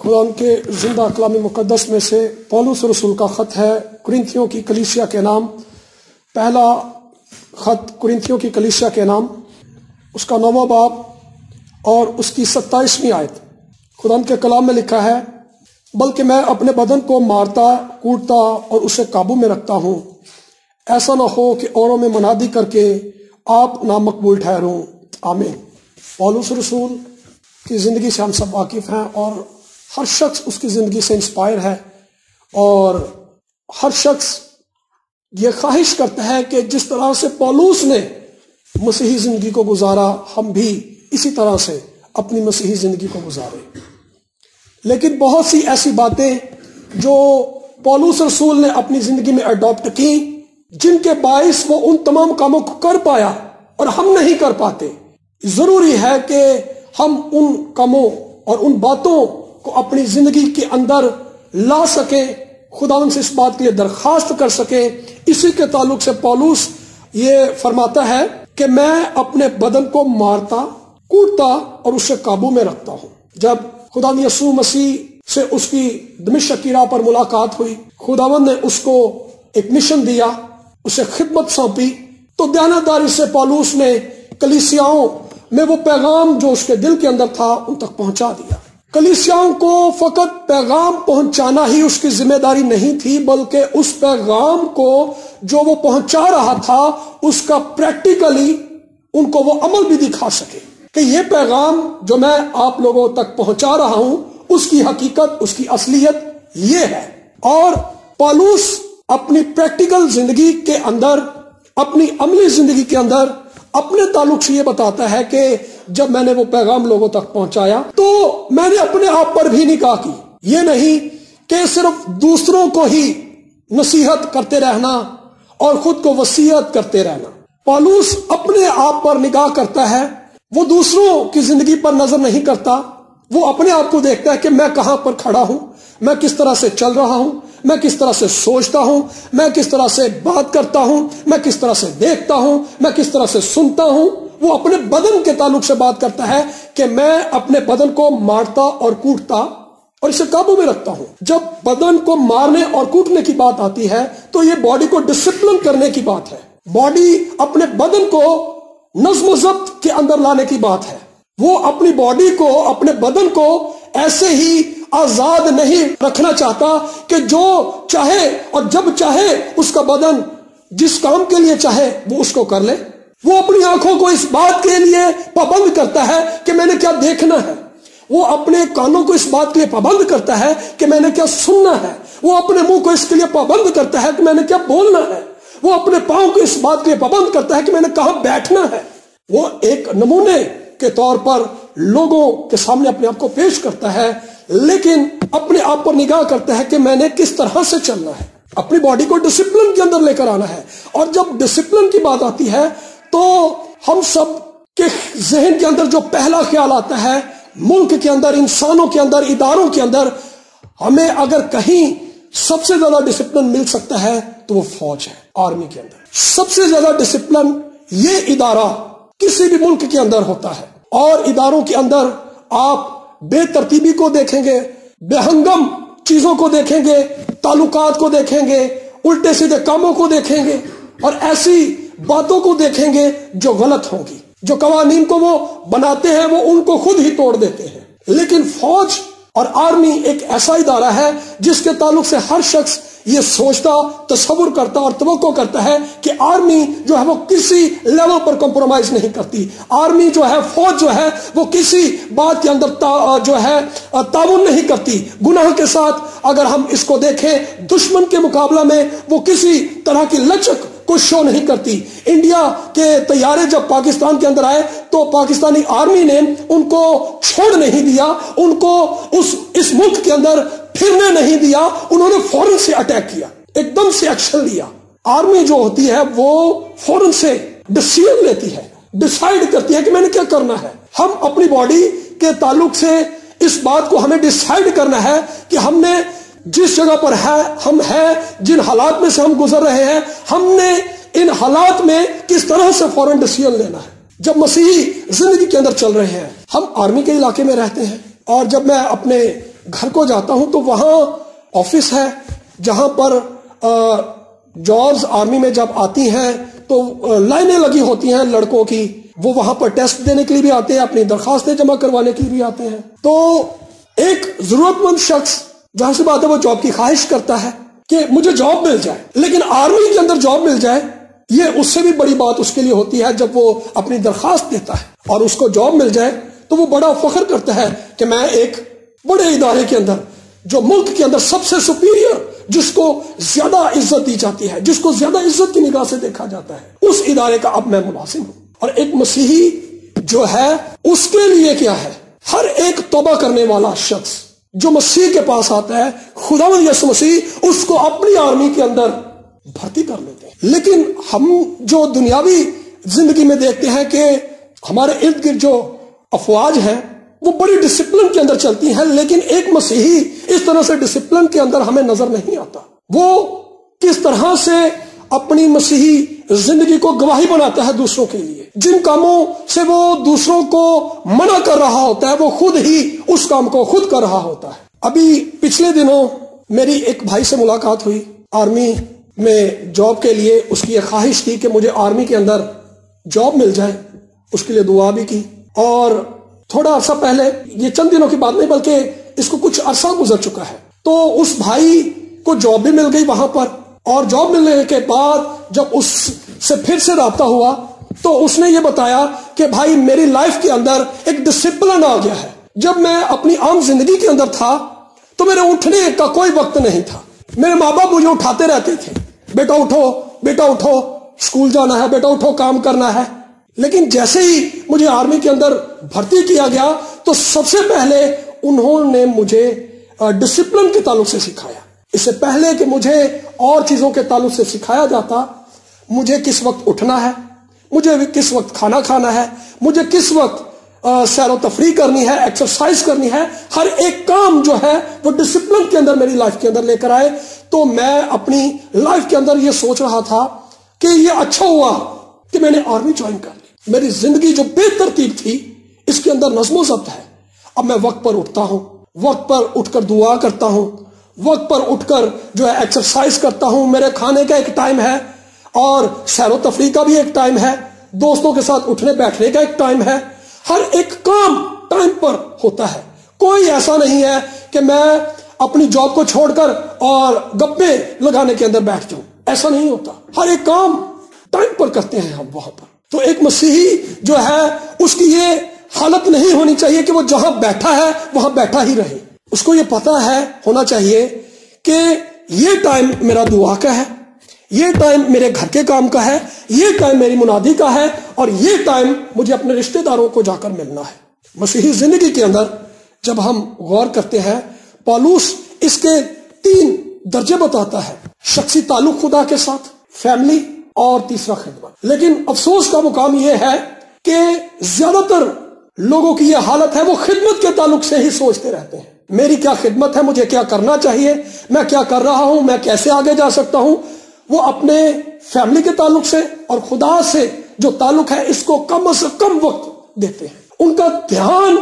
خدا کے زندہ کلام مقدس میں سے پولس رسول کا خط ہے کرنتھیوں کی کلیسیا کے نام، پہلا خط کرنتھیوں کی کلیسیا کے نام، اس کا 9واں باب اور اس کی 27ویں آیت۔ خدا کے کلام میں لکھا ہے، بلکہ میں اپنے بدن کو مارتا کوٹتا اور اسے قابو میں رکھتا ہوں، ایسا نہ ہو کہ اوروں میں منادی کر کے آپ نامقبول ٹھہروں۔ آمین۔ پولس رسول کی زندگی سے ہم سب واقف ہیں اور ہر شخص اس کی زندگی سے انسپائر ہے، اور ہر شخص یہ خواہش کرتا ہے کہ جس طرح سے پولس نے مسیحی زندگی کو گزارا، ہم بھی اسی طرح سے اپنی مسیحی زندگی کو گزاریں۔ لیکن بہت سی ایسی باتیں جو پولس رسول نے اپنی زندگی میں اڈاپٹ کی، جن کے باعث وہ ان تمام کاموں کو کر پایا اور ہم نہیں کر پاتے۔ ضروری ہے کہ ہم ان کاموں اور ان باتوں کو اپنی زندگی کے اندر لا سکیں، خداوند سے اس بات کے لیے درخواست کر سکیں۔ اسی کے تعلق سے پولس یہ فرماتا ہے کہ میں اپنے بدن کو مارتا کوٹتا اور اسے قابو میں رکھتا ہوں۔ جب خداوند یسوع مسیح سے اس کی دمشق کی راہ پر ملاقات ہوئی، خداوند نے اس کو ایک مشن دیا، اسے خدمت سونپی، تو دیانتداری سے پولس نے کلیسیاؤں میں وہ پیغام جو اس کے دل کے اندر تھا ان تک پہنچا دیا۔ کلیسیاؤں کو فقط پیغام پہنچانا ہی اس کی ذمہ داری نہیں تھی، بلکہ اس پیغام کو جو وہ پہنچا رہا تھا اس کا پریکٹیکلی ان کو وہ عمل بھی دکھا سکے کہ یہ پیغام جو میں آپ لوگوں تک پہنچا رہا ہوں اس کی حقیقت، اس کی اصلیت یہ ہے۔ اور پولس اپنی پریکٹیکل زندگی کے اندر، اپنی عملی زندگی کے اندر اپنے تعلق سے یہ بتاتا ہے کہ جب میں نے وہ پیغام لوگوں تک پہنچایا تو میں نے اپنے آپ پر بھی نگاہ کی۔ یہ نہیں کہ صرف دوسروں کو ہی نصیحت کرتے رہنا اور خود کو وصیت کرتے رہنا۔ پولس اپنے آپ پر نگاہ کرتا ہے، وہ دوسروں کی زندگی پر نظر نہیں کرتا، وہ اپنے آپ کو دیکھتا ہے کہ میں کہاں پر کھڑا ہوں، میں کس طرح سے چل رہا ہوں، میں کس طرح سے سوچتا ہوں، میں کس طرح سے بات کرتا ہوں، میں کس طرح سے دیکھتا ہوں، میں کس طرح سے سنتا ہوں۔ وہ اپنے بدن کے تعلق سے بات کرتا ہے کہ میں اپنے بدن کو مارتا اور کوٹتا اور اسے قابو میں رکھتا ہوں۔ جب بدن کو مارنے اور کوٹنے کی بات آتی ہے تو یہ باڈی کو ڈسپلن کرنے کی بات ہے، باڈی اپنے بدن کو نظم و ضبط کے اندر لانے کی بات ہے۔ وہ اپنی باڈی کو، اپنے بدن کو ایسے ہی آزاد نہیں رکھنا چاہتا کہ جو چاہے اور جب چاہے اس کا بدن جس کام کے لیے چاہے وہ اس کو کر لے۔ وہ اپنی آنکھوں کو اس بات کے لیے پابند کرتا ہے کہ میں نے کیا دیکھنا ہے، وہ اپنے کانوں کو اس بات کے لیے پابند کرتا ہے کہ میں نے کیا سننا ہے، وہ اپنے منہ کو اس کے لیے پابند کرتا ہے کہ میں نے کیا بولنا ہے، وہ اپنے پاؤں کو اس بات کے لیے پابند کرتا ہے کہ میں نے کہاں بیٹھنا ہے۔ وہ ایک نمونے کے طور پر لوگوں کے سامنے اپنے آپ کو پیش کرتا ہے، لیکن اپنے آپ پر نگاہ کرتا ہے کہ میں نے کس طرح سے چلنا ہے، اپنی باڈی کو ڈسپلن کے اندر لے کر آنا ہے۔ اور جب ڈسپلن کی بات آتی ہے تو ہم سب کے ذہن کے اندر جو پہلا خیال آتا ہے، ملک کے اندر، انسانوں کے اندر، اداروں کے اندر، ہمیں اگر کہیں سب سے زیادہ ڈسپلن مل سکتا ہے تو وہ فوج ہے، آرمی کے اندر۔ سب سے زیادہ ڈسپلن یہ ادارہ کسی بھی ملک کے اندر ہوتا ہے، اور اداروں کے اندر آپ بے ترتیبی کو دیکھیں گے، بے ہنگم چیزوں کو دیکھیں گے، تعلقات کو دیکھیں گے، الٹے سیدھے کاموں کو دیکھیں گے، اور ایسی باتوں کو دیکھیں گے جو غلط ہوں گی۔ جو قوانین کو وہ بناتے ہیں وہ ان کو خود ہی توڑ دیتے ہیں۔ لیکن فوج اور آرمی ایک ایسا ادارہ ہے جس کے تعلق سے ہر شخص یہ سوچتا، تصور کرتا اور توقع کرتا ہے کہ آرمی جو ہے وہ کسی لیول پر کمپرومائز نہیں کرتی، آرمی جو ہے، فوج جو ہے وہ کسی بات کے اندر جو ہے تعاون نہیں کرتی گناہ کے ساتھ۔ اگر ہم اس کو دیکھیں، دشمن کے مقابلہ میں وہ کسی طرح کی لچک کو شو نہیں کرتی۔ انڈیا کے طیارے جب پاکستان کے اندر آئے تو پاکستانی آرمی نے ان کو چھوڑ نہیں دیا، ان کو اس ملک کے اندر پھرنے نہیں دیا، انہوں نے فوراً سے اٹیک کیا، ایک دم سے ایکشن لیا۔ آرمی جو ہوتی ہے وہ فوراً سے ڈیسیژن لیتی ہے، ڈیسائیڈ کرتی ہے کہ میں نے کیا کرنا ہے۔ ہم اپنی باڈی کے تعلق سے اس بات کو ہمیں ڈیسائیڈ کرنا ہے کہ ہم نے جس جگہ پر ہم ہیں، جن حالات میں سے ہم گزر رہے ہیں، ہم نے ان حالات میں کس طرح سے فوراً ڈیسیژن لینا ہے۔ جب مسیحی زندگی کے اندر چل رہے ہیں، ہم آرمی کے علاقے میں رہتے ہیں، اور جب میں اپنے گھر کو جاتا ہوں تو وہاں آفس ہے جہاں پر جابز آرمی میں جب آتی ہیں تو لائنیں لگی ہوتی ہیں لڑکوں کی، وہ وہاں پر ٹیسٹ دینے کے لیے بھی آتے ہیں، اپنی درخواستیں جمع کروانے کے لیے بھی آتے ہیں۔ تو ایک ضرورت مند شخص جہاں سے بات ہے وہ جاب کی خواہش کرتا ہے کہ مجھے جاب مل جائے، لیکن آرمی کے اندر جاب مل جائے یہ اس سے بھی بڑی بات اس کے لیے ہوتی ہے۔ جب وہ اپنی درخواست دیتا ہے اور اس کو جاب مل جائے تو وہ بڑا فخر کرتا ہے کہ میں ایک بڑے ادارے کے اندر، جو ملک کے اندر سب سے سپیریئر، جس کو زیادہ عزت دی جاتی ہے، جس کو زیادہ عزت کی نگاہ سے دیکھا جاتا ہے، اس ادارے کا اب میں ملازم ہوں۔ اور ایک مسیحی جو ہے اس کے لیے کیا ہے، ہر ایک توبہ کرنے والا شخص جو مسیح کے پاس آتا ہے، خداوند یسوع مسیح اس کو اپنی آرمی کے اندر بھرتی کر لیتے ہیں۔ لیکن ہم جو دنیاوی زندگی میں دیکھتے ہیں کہ ہمارے ارد گرد جو افواج ہیں وہ بڑی ڈسپلن کے اندر چلتی ہیں، لیکن ایک مسیحی اس طرح سے ڈسپلن کے اندر ہمیں نظر نہیں آتا۔ وہ کس طرح سے اپنی مسیحی زندگی کو گواہی بناتا ہے دوسروں کے لیے، جن کاموں سے وہ دوسروں کو منع کر رہا ہوتا ہے وہ خود ہی اس کام کو خود کر رہا ہوتا ہے۔ ابھی پچھلے دنوں میری ایک بھائی سے ملاقات ہوئی، آرمی میں جاب کے لیے اس کی ایک خواہش تھی کہ مجھے آرمی کے اندر جاب مل جائے، اس کے لیے دعا بھی کی۔ اور تھوڑا عرصہ پہلے، یہ چند دنوں کی بات نہیں بلکہ اس کو کچھ عرصہ گزر چکا ہے، تو اس بھائی کو جاب بھی مل گئی وہاں پر، اور جاب ملنے کے بعد جب اس سے پھر سے رابطہ ہوا تو اس نے یہ بتایا کہ بھائی میری لائف کے اندر ایک ڈسپلن آ گیا ہے۔ جب میں اپنی عام زندگی کے اندر تھا تو میرے اٹھنے کا کوئی وقت نہیں تھا، میرے ماں باپ مجھے اٹھاتے رہتے تھے، بیٹا اٹھو بیٹا اٹھو، اسکول جانا ہے، بیٹا اٹھو کام کرنا ہے۔ لیکن جیسے ہی مجھے آرمی کے اندر بھرتی کیا گیا تو سب سے پہلے انہوں نے مجھے ڈسپلن کے تعلق سے سکھایا۔ اس سے پہلے کہ مجھے اور چیزوں کے تعلق سے سکھایا جاتا، مجھے کس وقت اٹھنا ہے، مجھے کس وقت کھانا کھانا ہے، مجھے کس وقت سیر و تفریح کرنی ہے، ایکسرسائز کرنی ہے، ہر ایک کام جو ہے وہ ڈسپلن کے اندر میری لائف کے اندر لے کر آئے۔ تو میں اپنی لائف کے اندر یہ سوچ رہا تھا کہ یہ اچھا ہوا کہ میں نے آرمی جوائن کر لی۔ میری زندگی جو بے ترتیب تھی اس کے اندر نظم و ضبط ہے۔ اب میں وقت پر اٹھتا ہوں، وقت پر اٹھ کر دعا کرتا ہوں، وقت پر اٹھ کر جو ہے ایکسرسائز کرتا ہوں، میرے کھانے کا ایک ٹائم ہے اور سیر و تفریح کا بھی ایک ٹائم ہے، دوستوں کے ساتھ اٹھنے بیٹھنے کا ایک ٹائم ہے، ہر ایک کام ٹائم پر ہوتا ہے۔ کوئی ایسا نہیں ہے کہ میں اپنی جاب کو چھوڑ کر اور گپے لگانے کے اندر بیٹھ جاؤں، ایسا نہیں ہوتا، ہر ایک کام ٹائم پر کرتے ہیں ہم وہاں پر۔ تو ایک مسیحی جو ہے اس کی یہ حالت نہیں ہونی چاہیے کہ وہ جہاں بیٹھا ہے وہاں بیٹھا ہی رہے، اس کو یہ پتا ہے، ہونا چاہیے کہ یہ ٹائم میرا دعا کا ہے، یہ ٹائم میرے گھر کے کام کا ہے، یہ ٹائم میری منادی کا ہے، اور یہ ٹائم مجھے اپنے رشتہ داروں کو جا کر ملنا ہے۔ مسیحی زندگی کے اندر جب ہم غور کرتے ہیں، پالوس اس کے 3 درجے بتاتا ہے: شخصی تعلق خدا کے ساتھ، فیملی، اور تیسرا خدمت۔ لیکن افسوس کا مقام یہ ہے کہ زیادہ تر لوگوں کی یہ حالت ہے، وہ خدمت کے تعلق سے ہی سوچتے رہتے ہیں، میری کیا خدمت ہے، مجھے کیا کرنا چاہیے، میں کیا کر رہا ہوں، میں کیسے آگے جا سکتا ہوں۔ وہ اپنے فیملی کے تعلق سے اور خدا سے جو تعلق ہے اس کو کم سے کم وقت دیتے ہیں۔ ان کا دھیان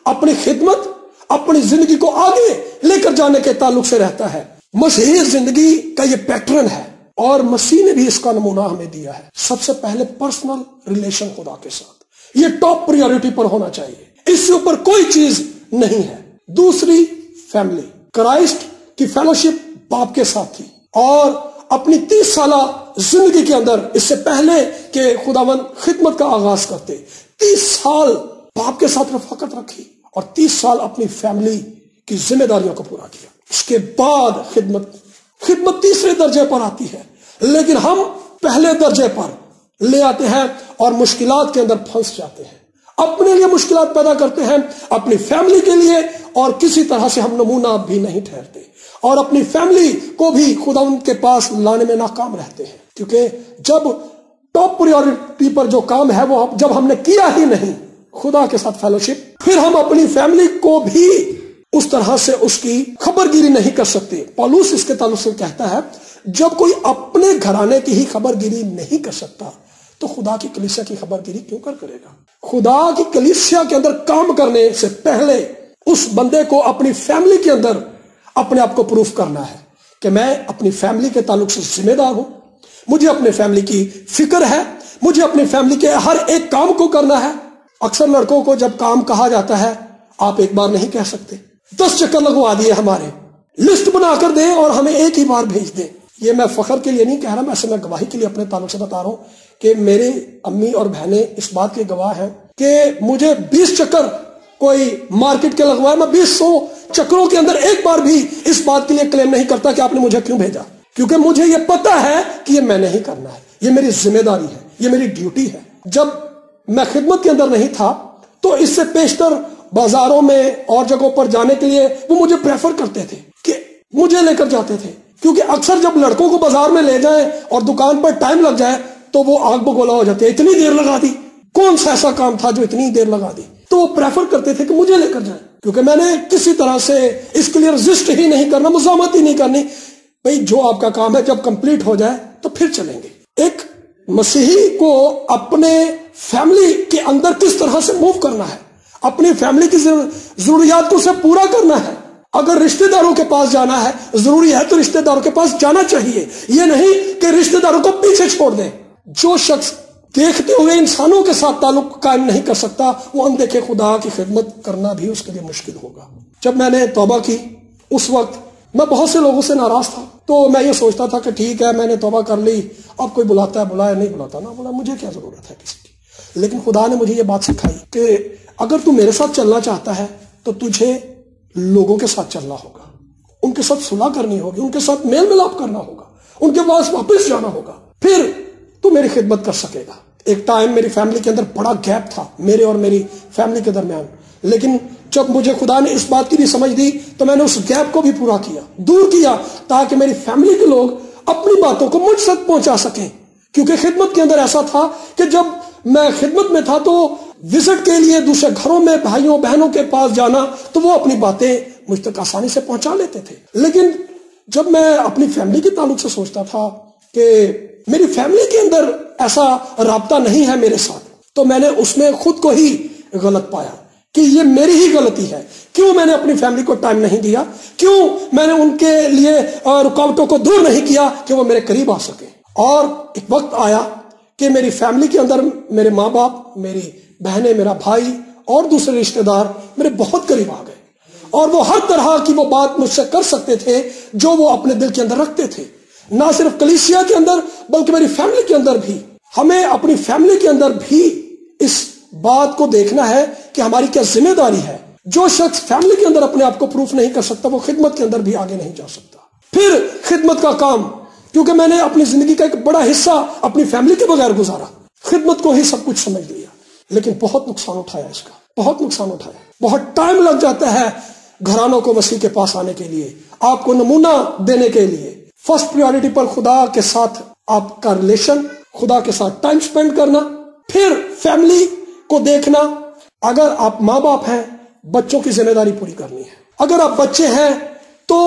اپنی خدمت، اپنی زندگی کو آگے لے کر جانے کے تعلق سے رہتا ہے۔ مسیحی زندگی کا یہ پیٹرن ہے، اور مسیح نے بھی اس کا نمونہ ہمیں دیا ہے۔ سب سے پہلے پرسنل ریلیشن خدا کے ساتھ، یہ ٹاپ پریورٹی پر ہونا چاہیے، اس سے اوپر کوئی چیز نہیں ہے۔ دوسری فیملی، کرائسٹ کی فیلوشپ باپ کے ساتھ تھی، اور اپنی 30 سالہ زندگی کے اندر اس سے پہلے کہ خداوند خدمت کا آغاز کرتے 30 سال باپ کے ساتھ رفاقت رکھی، اور 30 سال اپنی فیملی کی ذمہ داریوں کو پورا کیا۔ اس کے بعد خدمت تیسرے درجے پر آتی ہے، لیکن ہم پہلے درجے پر لے آتے ہیں اور مشکلات کے اندر پھنس جاتے ہیں، اپنے لیے مشکلات پیدا کرتے ہیں، اپنی فیملی کے لیے، اور کسی طرح سے ہم نمونہ بھی نہیں ٹھہرتے، اور اپنی فیملی کو بھی خدا ان کے پاس لانے میں ناکام رہتے ہیں، کیونکہ جب ٹاپ پریورٹی پر جو کام ہے وہ جب ہم نے کیا ہی نہیں خدا کے ساتھ فیلوشپ، پھر ہم اپنی فیملی کو بھی اس طرح سے اس کی خبر گیری نہیں کر سکتے۔ پالوس اس کے تعلق سے کہتا ہے، جب کوئی اپنے گھرانے کی ہی خبر گیری نہیں کر سکتا تو خدا کی کلیسیا کی خبر گیری کیوں کرے گا؟ خدا کی کلیسیا کے اندر کام کرنے سے پہلے اس بندے کو اپنی فیملی کے اندر اپنے آپ کو پروف کرنا ہے کہ میں اپنی فیملی کے تعلق سے ذمہ دار ہوں، مجھے اپنے فیملی کی فکر ہے، مجھے اپنی فیملی کے ہر ایک کام کو کرنا ہے۔ اکثر لڑکوں کو جب کام کہا جاتا ہے آپ ایک بار نہیں کہہ سکتے، 10 چکر لگوا دیے، ہمارے لسٹ بنا کر دیں اور ہمیں ایک ہی بار بھیج دیں۔ یہ میں فخر کے لیے نہیں کہہ رہا، میں میں گواہی کے لیے اپنے تعلق سے بتا رہا ہوں کہ میرے امی اور بہنیں اس بات کے گواہ ہیں کہ مجھے 20 چکر کوئی مارکیٹ کے لگوایا، میں 200 چکروں کے اندر ایک بار بھی اس بات کے لیے کلیم نہیں کرتا کہ آپ نے مجھے کیوں بھیجا، کیونکہ مجھے یہ پتا ہے کہ یہ میں نے ہی کرنا ہے، یہ میری ذمہ داری ہے، یہ میری ڈیوٹی ہے۔ جب میں خدمت کے اندر نہیں تھا تو اس سے پیشتر بازاروں میں اور جگہوں پر جانے کے لیے وہ مجھے پریفر کرتے تھے کہ مجھے لے کر جاتے تھے، کیونکہ اکثر جب لڑکوں کو بازار میں لے جائیں اور دکان پر ٹائم لگ جائے تو وہ آگ بگولا ہو جاتے ہیں، اتنی دیر لگا دی، کون سا ایسا کام تھا جو اتنی دیر لگا دی، تو وہ پریفر کرتے تھے کہ مجھے لے کر جائیں، کیونکہ میں نے کسی طرح سے اس کے لیے رجسٹ ہی نہیں کرنا، مزاحمت ہی نہیں کرنی، بھئی جو آپ کا کام ہے جب کمپلیٹ ہو جائے تو پھر چلیں گے۔ ایک مسیحی کو اپنے فیملی کے اندر کس طرح سے موو کرنا ہے، اپنی فیملی کی ضروریات کو اسے پورا کرنا ہے۔ اگر رشتہ داروں کے پاس جانا ہے ضروری ہے تو رشتہ داروں کے پاس جانا چاہیے، یہ نہیں کہ رشتہ داروں کو پیچھے چھوڑ دیں۔ جو شخص دیکھتے ہوئے انسانوں کے ساتھ تعلق قائم نہیں کر سکتا وہ اندیکھے خدا کی خدمت کرنا بھی اس کے لیے مشکل ہوگا۔ جب میں نے توبہ کی اس وقت میں بہت سے لوگوں سے ناراض تھا، تو میں یہ سوچتا تھا کہ ٹھیک ہے میں نے توبہ کر لی، اب کوئی بلاتا ہے بلایا، نہیں بلاتا نہ بولا، مجھے کیا ضرورت ہے کسی کی۔ لیکن خدا نے مجھے یہ بات سکھائی کہ اگر تو میرے ساتھ چلنا چاہتا ہے تو تجھے لوگوں کے ساتھ چلنا ہوگا، ان کے ساتھ صلح کرنی ہوگی، ان کے ساتھ میل ملاپ کرنا ہوگا، ان کے پاس واپس جانا ہوگا، پھر تو میری خدمت کر سکے گا۔ ایک ٹائم میری فیملی کے اندر بڑا گیپ تھا میرے اور میری فیملی کے درمیان، لیکن جب مجھے خدا نے اس بات کی بھی سمجھ دی تو میں نے اس گیپ کو بھی پورا کیا، دور کیا، تاکہ میری فیملی کے لوگ اپنی باتوں کو مجھ تک پہنچا سکیں۔ کیونکہ خدمت کے اندر ایسا تھا کہ جب میں خدمت میں تھا تو وزٹ کے لیے دوسرے گھروں میں بھائیوں بہنوں کے پاس جانا تو وہ اپنی باتیں مجھ تک آسانی سے پہنچا لیتے تھے، لیکن جب میں اپنی فیملی کے تعلق سے سوچتا تھا کہ میری فیملی کے اندر ایسا رابطہ نہیں ہے میرے ساتھ، تو میں نے اس میں خود کو ہی غلط پایا کہ یہ میری ہی غلطی ہے، کیوں میں نے اپنی فیملی کو ٹائم نہیں دیا، کیوں میں نے ان کے لیے رکاوٹوں کو دور نہیں کیا کہ وہ میرے قریب آ سکیں۔ اور ایک وقت آیا کہ میری فیملی کے اندر میرے ماں باپ، میری بہنیں، میرا بھائی اور دوسرے رشتہ دار میرے بہت قریب آ گئے، اور وہ ہر طرح کی وہ بات مجھ سے کر سکتے تھے جو وہ اپنے دل کے اندر رکھتے تھے، نہ صرف کلیسیا کے اندر بلکہ میری فیملی کے اندر بھی۔ ہمیں اپنی فیملی کے اندر بھی اس بات کو دیکھنا ہے کہ ہماری کیا ذمہ داری ہے۔ جو شخص فیملی کے اندر اپنے آپ کو پروف نہیں کر سکتا وہ خدمت کے اندر بھی آگے نہیں جا سکتا۔ پھر خدمت کا کام، کیونکہ میں نے اپنی زندگی کا ایک بڑا حصہ اپنی فیملی کے بغیر گزارا، خدمت کو ہی سب کچھ سمجھ لیا، لیکن بہت نقصان اٹھایا اس کا، بہت نقصان اٹھایا، بہت ٹائم لگ جاتا ہے گھرانوں کو مسیح کے پاس آنے کے لیے، آپ کو نمونہ دینے کے لیے۔ فرسٹ پریورٹی پر خدا کے ساتھ آپ کا ریلیشن، خدا کے ساتھ ٹائم سپینڈ کرنا، پھر فیملی کو دیکھنا۔ اگر آپ ماں باپ ہیں بچوں کی ذمہ داری پوری کرنی ہے، اگر آپ بچے ہیں تو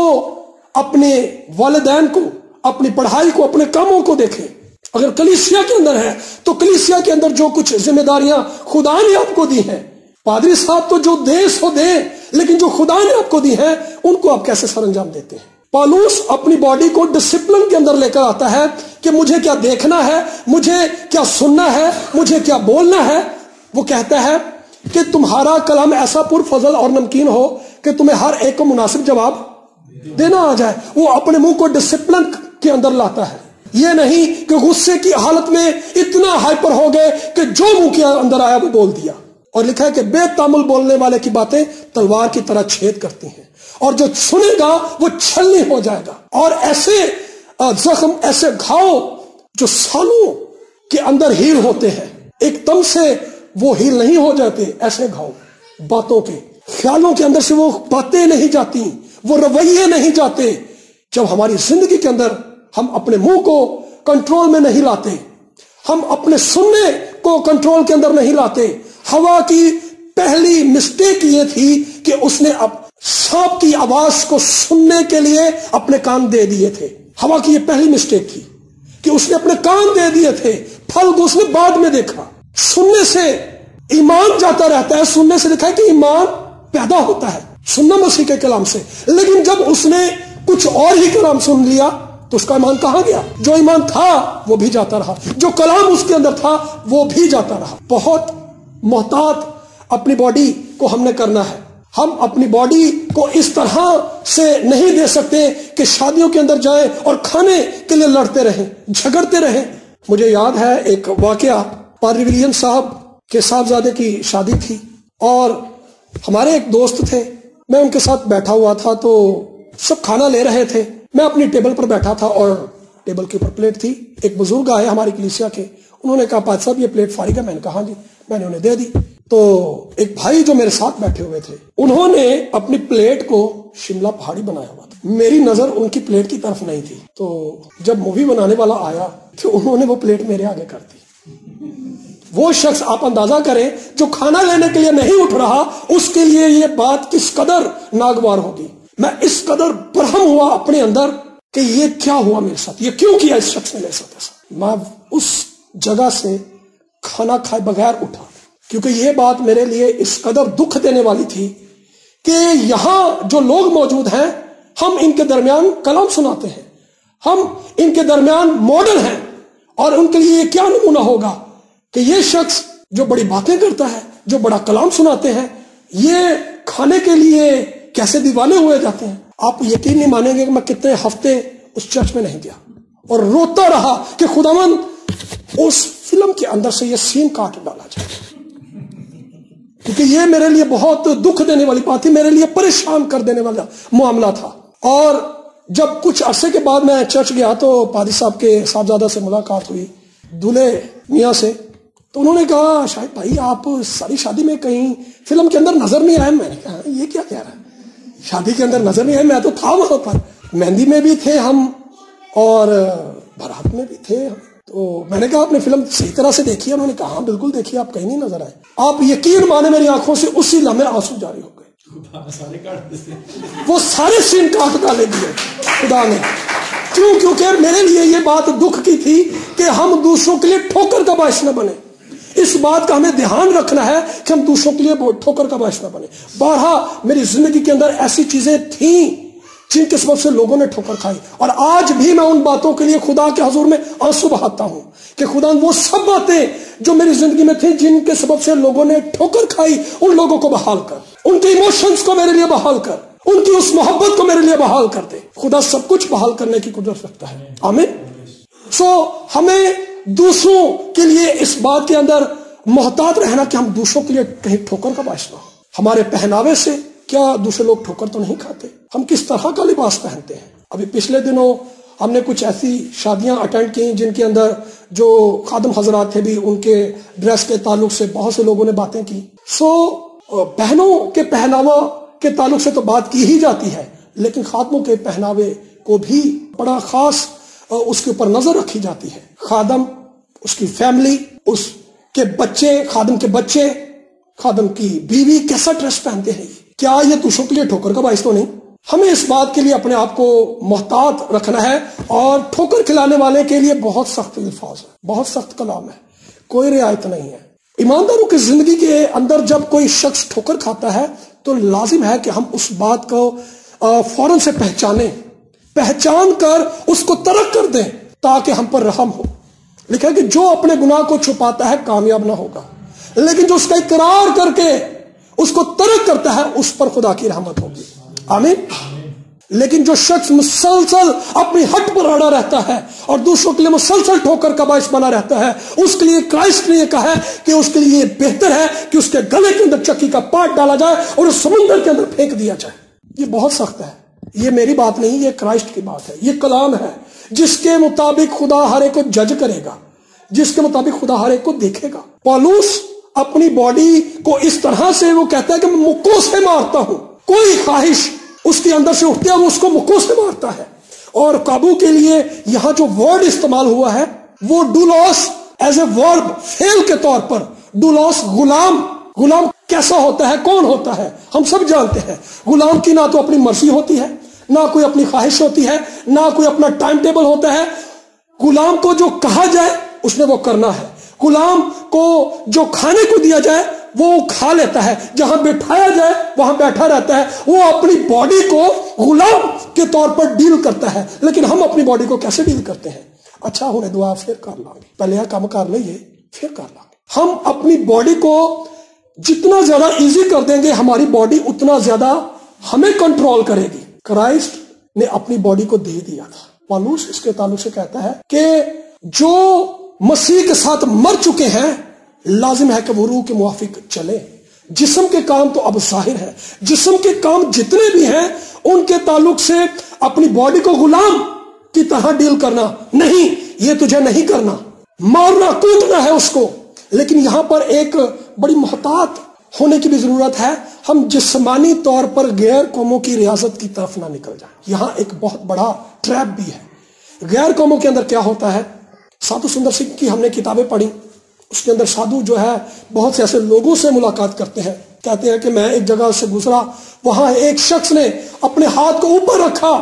اپنے والدین کو، اپنی پڑھائی کو، اپنے کاموں کو دیکھیں۔ اگر کلیسیا کے اندر ہے تو کلیسیا کے اندر جو کچھ ذمہ داریاں خدا نے آپ کو دی ہیں، پادری صاحب تو جو دے سو دیں، لیکن جو خدا نے آپ کو دی ہیں ان کو آپ کیسے سر انجام دیتے ہیں۔ پالوس اپنی باڈی کو ڈسپلن کے اندر لے کر آتا ہے کہ مجھے کیا دیکھنا ہے، مجھے کیا سننا ہے، مجھے کیا بولنا ہے۔ وہ کہتا ہے کہ تمہارا کلام ایسا پرفضل اور نمکین ہو کہ تمہیں ہر ایک کو مناسب جواب دینا آ جائے۔ وہ اپنے منہ کو ڈسپلن کے اندر لاتا ہے، یہ نہیں کہ غصے کی حالت میں اتنا ہائپر ہو گئے کہ جو منہ کے اندر آیا وہ بول دیا۔ اور لکھا ہے کہ بے تامل بولنے والے کی باتیں تلوار کی طرح چھید کرتی ہیں، اور جو سنے گا وہ چھلنی ہو جائے گا۔ اور ایسے زخم، ایسے گھاؤ جو سالوں کے اندر ہیل ہوتے ہیں، ایک دم سے وہ ہیل نہیں ہو جاتے، ایسے گھاؤ باتوں کے، خیالوں کے اندر سے وہ باتیں نہیں جاتی، وہ رویے نہیں جاتے۔ جب ہماری زندگی کے اندر ہم اپنے منہ کو کنٹرول میں نہیں لاتے، ہم اپنے سننے کو کنٹرول کے اندر نہیں لاتے۔ ہوا کی پہلی مسٹیک یہ تھی کہ اس نے اب سانپ کی آواز کو سننے کے لیے اپنے کان دے دیے تھے۔ ہوا کی یہ پہلی مسٹیک تھی کہ اس نے اپنے کان دے دیے تھے، پھل کو اس نے بعد میں دیکھا۔ سننے سے ایمان جاتا رہتا ہے، سننے سے لکھا ہے کہ ایمان پیدا ہوتا ہے سننا مسیح کے کلام سے، لیکن جب اس نے کچھ اور ہی کلام سن لیا تو اس کا ایمان کہاں گیا؟ جو ایمان تھا وہ بھی جاتا رہا، جو کلام اس کے اندر تھا وہ بھی جاتا رہا۔ بہت محتاط اپنی باڈی کو ہم نے کرنا ہے۔ ہم اپنی باڈی کو اس طرح سے نہیں دے سکتے کہ شادیوں کے اندر جائیں اور کھانے کے لیے لڑتے رہیں، جھگڑتے رہیں۔ مجھے یاد ہے ایک واقعہ، پادری ولیم صاحب کے صاحبزادے کی شادی تھی اور ہمارے ایک دوست تھے، میں ان کے ساتھ بیٹھا ہوا تھا تو سب کھانا لے رہے تھے، میں اپنی ٹیبل پر بیٹھا تھا اور ٹیبل کے اوپر پلیٹ تھی۔ ایک بزرگ آئے ہماری کلیسیا کے، انہوں نے کہا پادری صاحب یہ پلیٹ فارغ ہے، میں نے کہا ہاں جی، میں نے انہیں دے دی۔ تو ایک بھائی جو میرے ساتھ بیٹھے ہوئے تھے انہوں نے اپنی پلیٹ کو شملہ پہاڑی بنایا ہوا تھا، میری نظر ان کی پلیٹ کی طرف نہیں تھی، تو جب مووی بنانے والا آیا تو انہوں نے وہ پلیٹ میرے آگے کر دی۔ وہ شخص آپ اندازہ کریں جو کھانا لینے کے لیے نہیں اٹھ رہا، اس کے لیے یہ بات کس قدر ناگوار ہوگی۔ میں اس قدر برہم ہوا اپنے اندر کہ یہ کیا ہوا میرے ساتھ، یہ کیوں کیا اس شخص نے میرے ساتھ ایسا۔ میں اس جگہ سے کھانا کھائے بغیر اٹھا، کیونکہ یہ بات میرے لیے اس قدر دکھ دینے والی تھی کہ یہاں جو لوگ موجود ہیں ہم ان کے درمیان کلام سناتے ہیں، ہم ان کے درمیان ماڈل ہیں، اور ان کے لیے یہ کیا نمونہ ہوگا کہ یہ شخص جو بڑی باتیں کرتا ہے، جو بڑا کلام سناتے ہیں، یہ کھانے کے لیے کیسے دیوانے ہوئے جاتے ہیں۔ آپ یقین نہیں مانیں گے کہ میں کتنے ہفتے اس چرچ میں نہیں گیا اور روتا رہا کہ خداوند اس فلم کے اندر سے یہ سین کاٹ ڈالا جائے، کیونکہ یہ میرے لیے بہت دکھ دینے والی بات تھی، میرے لیے پریشان کر دینے والا معاملہ تھا۔ اور جب کچھ عرصے کے بعد میں چرچ گیا تو پادری صاحب کے صاحبزادہ سے ملاقات ہوئی، دولہے میاں سے، تو انہوں نے کہا شاہد بھائی آپ ساری شادی میں کہیں فلم کے اندر نظر نہیں آئے۔ میں نے کہا یہ کیا کہہ رہا ہے، شادی کے اندر نظر نہیں آئے؟ میں تو تھا وہاں پر، مہندی میں بھی تھے ہم اور بارات میں بھی تھے ہم۔ تو میں نے کہا آپ نے فلم صحیح طرح سے دیکھی ہے؟ انہوں نے کہا ہاں بالکل دیکھی، آپ کہیں نہیں نظر آئے۔ آپ یقین مانے میری آنکھوں سے اسی لمحے آنسو جاری ہو گئے، وہ سارے سین کاٹ ڈالے دیے خدا نے۔ کیوں؟ کیونکہ میرے لیے یہ بات دکھ کی تھی کہ ہم دوسروں کے لیے ٹھوکر کا باعث نہ بنے۔ اس بات کا ہمیں دھیان رکھنا ہے کہ ہم دوسروں کے لیے ٹھوکر کا باعث نہ بنے۔ بارہا میری زندگی کے اندر ایسی چیزیں تھیں جن کے سبب سے لوگوں نے ٹھوکر کھائی، اور آج بھی میں ان باتوں کے لیے خدا کے حضور میں آنسو بہاتا ہوں کہ خدا وہ سب باتیں جو میری زندگی میں تھیں جن کے سبب سے لوگوں نے ٹھوکر کھائی، ان لوگوں کو بحال کر، ان کے ایموشنز کو میرے لیے بحال کر، ان کی اس محبت کو میرے لیے بحال کر دے۔ خدا سب کچھ بحال کرنے کی قدرت رکھتا ہے، آمین۔ ہمیں دوسروں کے لیے اس بات کے اندر محتاط رہنا کہ ہم دوسروں کے لیے کہیں ٹھوکر کا باعث نہ ہو۔ ہمارے پہناوے سے کیا دوسرے لوگ ٹھوکر تو نہیں کھاتے؟ ہم کس طرح کا لباس پہنتے ہیں؟ ابھی پچھلے دنوں ہم نے کچھ ایسی شادیاں اٹینڈ کی جن کے اندر جو خادم حضرات تھے بھی ان کے ڈریس کے تعلق سے بہت سے لوگوں نے باتیں کی۔ بہنوں کے پہناوا کے تعلق سے تو بات کی ہی جاتی ہے، لیکن خادموں کے پہناوے کو بھی بڑا خاص اس کے اوپر نظر رکھی جاتی ہے۔ خادم، اس کی فیملی، اس کے بچے، خادم کے بچے، خادم کی بیوی کیسا ڈریس پہنتے ہیں، کیا یہ دوسروں کے لیے ٹھوکر کا باعث تو نہیں؟ ہمیں اس بات کے لیے اپنے آپ کو محتاط رکھنا ہے، اور ٹھوکر کھلانے والے کے لیے بہت سخت الفاظ ہے، بہت سخت کلام ہے، کوئی رعایت نہیں ہے۔ ایمانداروں کی زندگی کے اندر جب کوئی شخص ٹھوکر کھاتا ہے تو لازم ہے کہ ہم اس بات کو فوراً سے پہچان کر اس کو ترک کر دیں تاکہ ہم پر رحم ہو۔ لکھا ہے کہ جو اپنے گناہ کو چھپاتا ہے کامیاب نہ ہوگا، لیکن جو اس کا اقرار کر کے اس کو ترک کرتا ہے اس پر خدا کی رحمت ہوگی، آمین۔ لیکن جو شخص مسلسل اپنی ہٹ پر اڑا رہتا ہے اور دوسروں کے لیے مسلسل ٹھوکر کا باعث بنا رہتا ہے، اس کے لیے کرائسٹ نے یہ کہا ہے کہ اس کے لیے یہ بہتر ہے کہ اس کے گلے کے اندر چکی کا پاٹ ڈالا جائے اور اس سمندر کے اندر پھینک دیا جائے۔ یہ بہت سخت ہے، یہ میری بات نہیں، یہ کرائسٹ کی بات ہے، یہ کلام ہے جس کے مطابق خدا ہر ایک کو جج کرے گا، جس کے مطابق خدا ہر ایک کو دیکھے گا۔ پولس اپنی باڈی کو اس طرح سے وہ کہتا ہے کہ میں مکوں سے مارتا ہوں، کوئی خواہش اس کے اندر سے اٹھتے ہیں وہ اس کو مکوں سے مارتا ہے۔ اور قابو کے لیے یہاں جو ورڈ استعمال ہوا ہے وہ ڈولاس ایز اے ورب، فعل کے طور پر، ڈولاس غلام کیسا ہوتا ہے، کون ہوتا ہے، ہم سب جانتے ہیں۔ غلام کی نہ تو اپنی مرضی ہوتی ہے، نہ کوئی اپنی خواہش ہوتی ہے، نہ کوئی اپنا ٹائم ٹیبل ہوتا ہے۔ غلام کو جو کہا جائے اس نے وہ کرنا ہے، غلام کو جو کھانے کو دیا جائے وہ کھا لیتا ہے، جہاں بٹھایا جائے وہاں بیٹھا رہتا ہے، وہ اپنی باڈی کو غلام کے طور پر ڈیل کرتا ہے۔ لیکن ہم اپنی باڈی کو کیسے ڈیل کرتے ہیں؟ اچھا ہونے دعا پھر کر لیں گے، پہلے یہ کام کر لئیے پھر کر لیں گے۔ ہم اپنی باڈی کو جتنا زیادہ ایزی کر دیں گے، ہماری باڈی اتنا زیادہ ہمیں کنٹرول کرے گی۔ کرائسٹ نے اپنی باڈی کو دے دیا تھا۔ پالوس اس کے تعلق سے کہتا ہے کہ جو مسیح کے ساتھ مر چکے ہیں لازم ہے کہ وہ روح کے موافق چلے۔ جسم کے کام تو اب ظاہر ہے، جسم کے کام جتنے بھی ہیں ان کے تعلق سے اپنی باڈی کو غلام کی طرح ڈیل کرنا نہیں، یہ تجھے نہیں کرنا، مارنا کودنا ہے اس کو۔ لیکن یہاں پر ایک بڑی محتاط ہونے کی بھی ضرورت ہے، ہم جسمانی طور پر غیر قوموں کی ریاضت کی طرف نہ نکل جائیں۔ یہاں ایک بہت بڑا ٹریپ بھی ہے۔ غیر قوموں کے اندر کیا ہوتا ہے؟ سادھو سندر سنگھ کی ہم نے کتابیں پڑھی، اس کے اندر سادھو جو ہے بہت سے ایسے لوگوں سے ملاقات کرتے ہیں، کہتے ہیں کہ میں ایک جگہ سے گزرا، وہاں ایک شخص نے اپنے ہاتھ کو اوپر رکھا،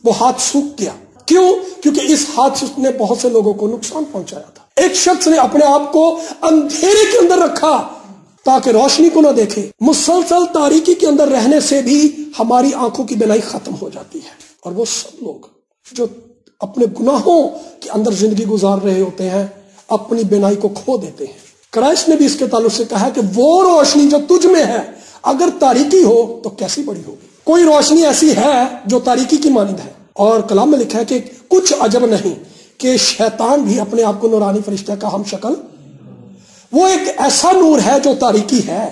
وہ ہاتھ سوکھ گیا۔ کیوں؟ کیونکہ اس ہاتھ سے اس نے بہت سے لوگوں کو نقصان پہنچایا تھا۔ ایک شخص نے اپنے آپ کو اندھیرے کے اندر رکھا تاکہ روشنی کو نہ دیکھے۔ مسلسل تاریکی کے اندر رہنے سے بھی ہماری آنکھوں کی بینائی ختم ہو جاتی ہے، اور وہ سب لوگ جو اپنے گناہوں کے اندر زندگی گزار رہے ہوتے ہیں اپنی بینائی کو کھو دیتے ہیں۔ کرائسٹ نے بھی اس کے تعلق سے کہا کہ وہ روشنی جو تجھ میں ہے اگر تاریکی ہو تو کیسی بڑی ہوگی۔ کوئی روشنی ایسی ہے جو تاریکی کی مانند ہے، اور کلام میں لکھا ہے کہ کچھ عجب نہیں کہ شیطان بھی اپنے آپ کو نورانی فرشتہ کا ہم شکل، وہ ایک ایسا نور ہے جو تاریکی ہے،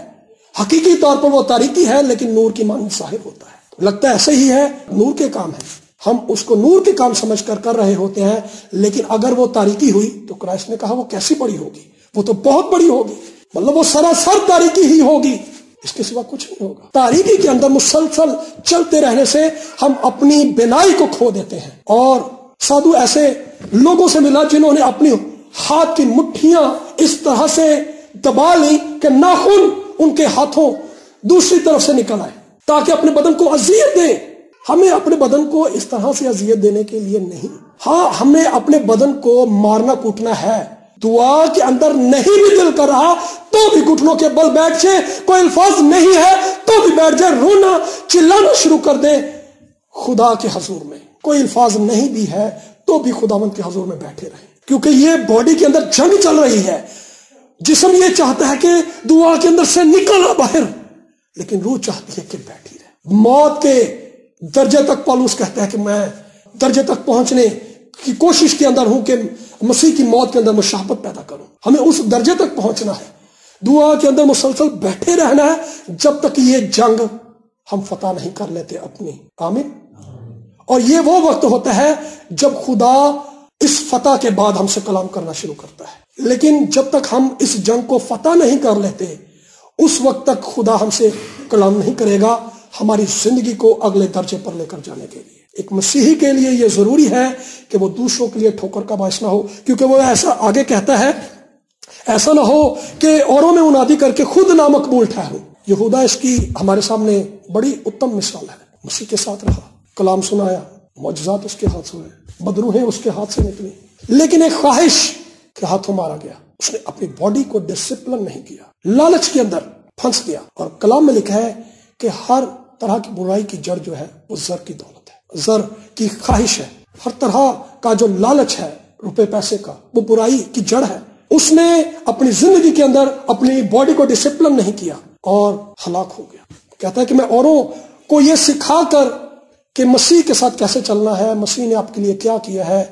حقیقی طور پر وہ تاریکی ہے لیکن نور کی مانند ظاہر ہوتا ہے۔ لگتا ہے ایسے ہی ہے، نور کے کام ہے، ہم اس کو نور کے کام سمجھ کر رہے ہوتے ہیں، لیکن اگر وہ تاریکی ہوئی تو کرائسٹ نے کہا وہ کیسی بڑی ہوگی، وہ تو بہت بڑی ہوگی، مطلب وہ سراسر تاریکی ہی ہوگی، اس کے سوا کچھ نہیں ہوگا۔ تاریکی کے اندر مسلسل چلتے رہنے سے ہم اپنی بینائی کو کھو دیتے ہیں۔ اور سادھو ایسے لوگوں سے ملا جنہوں نے اپنی ہاتھ کی مٹھیاں اس طرح سے دبا لی کہ ناخن ان کے ہاتھوں دوسری طرف سے نکل آئے تاکہ اپنے بدن کو اذیت دیں۔ ہمیں اپنے بدن کو اس طرح سے اذیت دینے کے لیے نہیں، ہاں ہمیں اپنے بدن کو مارنا کوٹنا ہے۔ دعا کے اندر نہیں بھی دل کر رہا تو بھی گھٹنوں کے بل بیٹھ جائے، کوئی الفاظ نہیں ہے تو بھی بیٹھ جائے، رونا چلانا شروع کر دے خدا کے حضور میں۔ کوئی الفاظ نہیں بھی ہے تو بھی خداوند کے حضور میں بیٹھے رہیں، کیونکہ یہ باڈی کے اندر جنگ چل رہی ہے۔ جسم یہ چاہتا ہے کہ دعا کے اندر سے نکلا باہر، لیکن روح چاہتی ہے کہ بیٹھی رہے۔ موت کے درجے تک پالوس کہتا ہے کہ میں درجے تک پہنچنے کی کوشش کے اندر ہوں کہ مسیح کی موت کے اندر مشابہت پیدا کروں۔ ہمیں اس درجے تک پہنچنا ہے، دعا کے اندر مسلسل بیٹھے رہنا ہے جب تک یہ جنگ ہم فتح نہیں کر لیتے اپنی۔ آمین۔ اور یہ وہ وقت ہوتا ہے جب خدا اس فتح کے بعد ہم سے کلام کرنا شروع کرتا ہے، لیکن جب تک ہم اس جنگ کو فتح نہیں کر لیتے اس وقت تک خدا ہم سے کلام نہیں کرے گا ہماری زندگی کو اگلے درجے پر لے کر جانے کے لیے۔ ایک مسیحی کے لیے یہ ضروری ہے کہ وہ دوسروں کے لیے ٹھوکر کا باعث نہ ہو، کیونکہ وہ ایسا آگے کہتا ہے ایسا نہ ہو کہ اوروں میں منادی کر کے خود نامقبول ٹھہروں۔ یہودا اس کی ہمارے سامنے بڑی اتم مثال ہے۔ مسیح کے ساتھ رہا، کلام سنایا، معجزات اس کے ہاتھ سے ہوئے، بدروہیں اس کے ہاتھ سے نکلی، لیکن ایک خواہش کے ہاتھوں مارا گیا۔ اس نے اپنی باڈی کو ڈسپلن نہیں کیا، لالچ کے اندر پھنس گیا۔ اور کلام میں لکھا ہے کہ ہر طرح کی برائی کی جڑ جو ہے وہ زر کی دولت ہے، زر کی خواہش ہے، ہر طرح کا جو لالچ ہے روپے پیسے کا وہ برائی کی جڑ ہے۔ اس نے اپنی زندگی کے اندر اپنی باڈی کو ڈسپلن نہیں کیا اور ہلاک ہو گیا۔ کہتا ہے کہ میں اوروں کو یہ سکھا کر کہ مسیح کے ساتھ کیسے چلنا ہے، مسیح نے آپ کے لیے کیا کیا ہے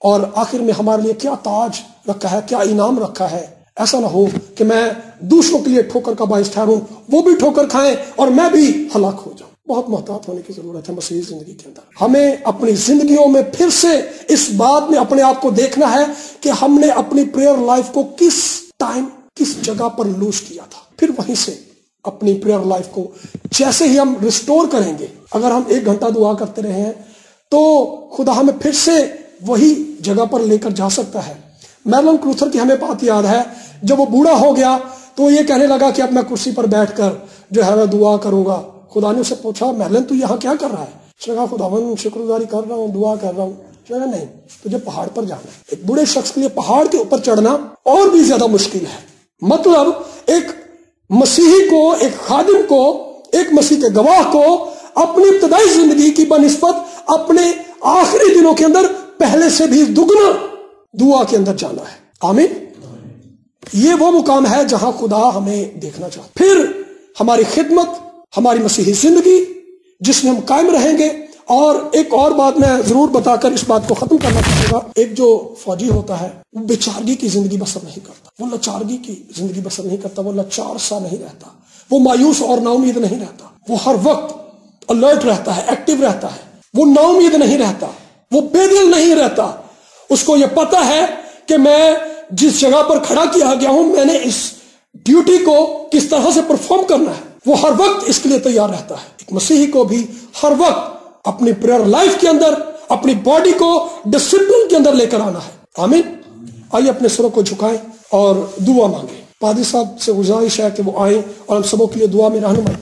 اور آخر میں ہمارے لیے کیا تاج رکھا ہے، کیا انعام رکھا ہے، ایسا نہ ہو کہ میں دوسروں کے لیے ٹھوکر کا باعث ٹھہروں، وہ بھی ٹھوکر کھائیں اور میں بھی ہلاک ہو جاؤں۔ بہت محتاط ہونے کی ضرورت ہے مسیحی زندگی کے اندر۔ ہمیں اپنی زندگیوں میں پھر سے اس بات میں اپنے آپ کو دیکھنا ہے کہ ہم نے اپنی پریئر لائف کو کس ٹائم کس جگہ پر لوز کیا تھا، پھر وہیں سے اپنی پریئر لائف کو جیسے ہی ہم ریسٹور کریں گے۔ اگر ہم 1 گھنٹہ دعا کرتے رہے ہیں تو خدا ہمیں پھر سے وہی جگہ پر لے کر جا سکتا ہے۔ میرلن کروتھر کی ہمیں بات یاد ہے، جب وہ بوڑھا ہو گیا تو یہ کہنے لگا کہ اب میں کرسی پر بیٹھ کر جو ہے میں دعا کروں گا۔ خدا نے اسے پوچھا میرلن تو یہاں کیا کر رہا ہے؟ اس نے کہا خداوند شکر گزاری کر رہا ہوں، دعا کر رہا ہوں۔ اس نے کہا نہیں، تجھے پہاڑ پر جانا ہے۔ ایک بوڑھے شخص کے لیے پہاڑ کے اوپر چڑھنا اور بھی زیادہ مشکل ہے، مطلب ایک مسیحی کو، ایک خادم کو، ایک مسیح کے گواہ کو اپنی ابتدائی زندگی کی بنسبت اپنے آخری دنوں کے اندر پہلے سے بھی دگنا دعا کے اندر جانا ہے. آمین. یہ وہ مقام ہے جہاں خدا ہمیں دیکھنا چاہتا. پھر ہماری خدمت، ہماری مسیحی زندگی جس میں ہم قائم رہیں گے. اور ایک اور بات میں ضرور بتا کر اس بات کو ختم کرنا چاہوں گا. ایک جو فوجی ہوتا ہے وہ بیچارگی کی زندگی بسر نہیں کرتا، وہ لاچارگی کی زندگی بسر نہیں کرتا، وہ لاچار سا نہیں رہتا، وہ مایوس اور نا امید نہیں رہتا. وہ ہر وقت الرٹ رہتا ہے، ایکٹیو رہتا ہے. وہ نا امید نہیں رہتا، وہ بے دل نہیں رہتا. اس کو یہ پتا ہے کہ میں جس جگہ پر کھڑا کیا گیا ہوں، میں نے اس ڈیوٹی کو کس طرح سے پرفارم کرنا ہے. وہ ہر وقت اس کے لیے تیار رہتا ہے. ایک مسیحی کو بھی ہر وقت اپنی پریئر لائف کے اندر اپنی باڈی کو ڈسپلن کے اندر لے کر آنا ہے. آمین. آئیے اپنے سروں کو جھکائیں اور دعا مانگیں. پادری صاحب سے گزارش ہے کہ وہ آئیں اور ہم سبوں کے لیے دعا میں رہنمائی.